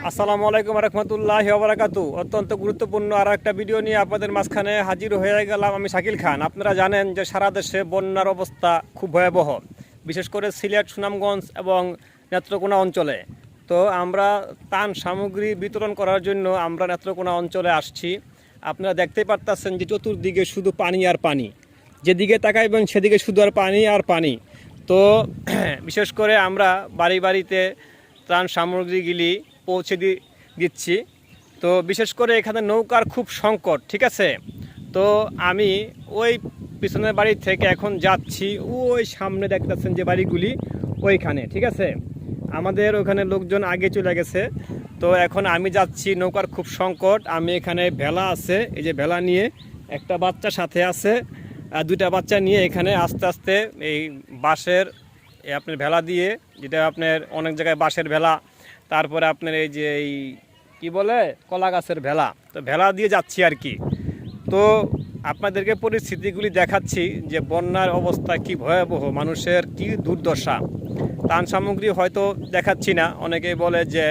আসসালামু আলাইকুম রহমতুল্লাহি ওয়া বারাকাতুহু। অত্যন্ত গুরুত্বপূর্ণ আর একটা ভিডিও নিয়ে আপনাদের মাঝখানে হাজির হয়ে গেলাম আমি শাকিল খান। আপনারা জানেন যে সারা দেশে বন্যার অবস্থা খুব ভয়াবহ, বিশেষ করে সিলেট, সুনামগঞ্জ এবং নেত্রকোনা অঞ্চলে। তো আমরা ত্রাণ সামগ্রী বিতরণ করার জন্য আমরা নেত্রকোনা অঞ্চলে আসছি। আপনারা দেখতেই পারতেছেন যে চতুর্দিকে শুধু পানি আর পানি, যেদিকে তাকাইবেন সেদিকে শুধু আর পানি আর পানি। তো বিশেষ করে আমরা বাড়ি বাড়িতে ত্রাণ সামগ্রীগুলি পৌঁছে দিচ্ছি। তো বিশেষ করে এখানে নৌকার খুব সংকট, ঠিক আছে। তো আমি ওই পিছনের বাড়ি থেকে এখন যাচ্ছি, ওই সামনে দেখতেছেন যে বাড়িগুলি ওইখানে, ঠিক আছে। আমাদের ওখানে লোকজন আগে চলে গেছে। তো এখন আমি যাচ্ছি, নৌকার খুব সংকট। আমি এখানে ভেলা আছে, এই যে ভেলা নিয়ে একটা বাচ্চা সাথে আছে, দুইটা বাচ্চা নিয়ে এখানে আস্তে আস্তে এই বাঁশের আপনার ভেলা দিয়ে, যেটা আপনার অনেক জায়গায় বাঁশের ভেলা, তারপরে আপনার এই যে এই কী বলে কলা গাছের ভেলা, তো ভেলা দিয়ে যাচ্ছি আর কি। তো আপনাদেরকে পরিস্থিতিগুলি দেখাচ্ছি যে বন্যার অবস্থা কি ভয়াবহ, মানুষের কি দুর্দশা। ত্রাণ সামগ্রী হয়তো দেখাচ্ছি না, অনেকেই বলে যে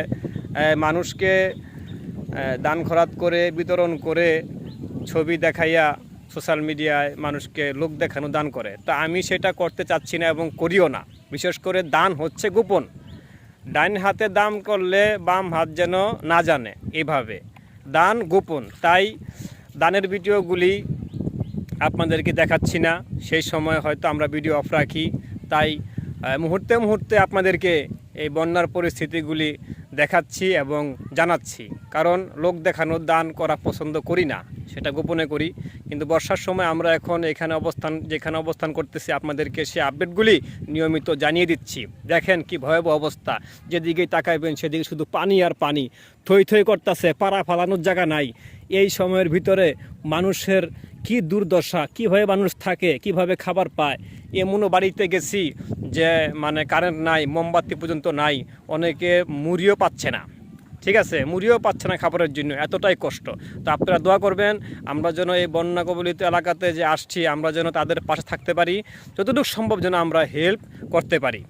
মানুষকে দান খরাত করে বিতরণ করে ছবি দেখাইয়া সোশ্যাল মিডিয়ায় মানুষকে লোক দেখানো দান করে। তা আমি সেটা করতে চাচ্ছি না এবং করিও না। বিশেষ করে দান হচ্ছে গোপন, ডাইন হাতে দান করলে বাম হাত যেন না জানে, এভাবে দান গোপন। তাই দানের ভিডিওগুলি আপনাদেরকে দেখাচ্ছি না, সেই সময় হয়তো আমরা ভিডিও অফ রাখি। তাই মুহূর্তে মুহূর্তে আপনাদেরকে এই বন্যার পরিস্থিতিগুলি দেখাচ্ছি এবং জানাচ্ছি। কারণ লোক দেখানো দান করা পছন্দ করি না, সেটা গোপনে করি। কিন্তু বর্ষার সময় আমরা এখন যেখানে অবস্থান করতেছি আপনাদেরকে সে আপডেটগুলি নিয়মিত জানিয়ে দিচ্ছি। দেখেন কি ভয়াবহ অবস্থা, যেদিকেই তাকাইবেন সেদিকে শুধু পানি আর পানি, থই থই করতেছে, পাড়া ফালানোর জায়গা নাই। এই সময়ের ভিতরে মানুষের কি দুর্দশা, কীভাবে মানুষ থাকে, কিভাবে খাবার পায়। এমনও বাড়িতে গেছি যে মানে কারেন্ট নাই, মোমবাতি পর্যন্ত নাই, অনেকে মুড়িও পাচ্ছে না, ঠিক আছে, মুড়িও পাচ্ছে না খাবারের জন্য, এতটাই কষ্ট। তো আপনারা দোয়া করবেন আমরা যেন এই বন্যা কবলিত এলাকাতে যে আসছি আমরা যেন তাদের পাশে থাকতে পারি, যতটুকু সম্ভব যেন আমরা হেল্প করতে পারি।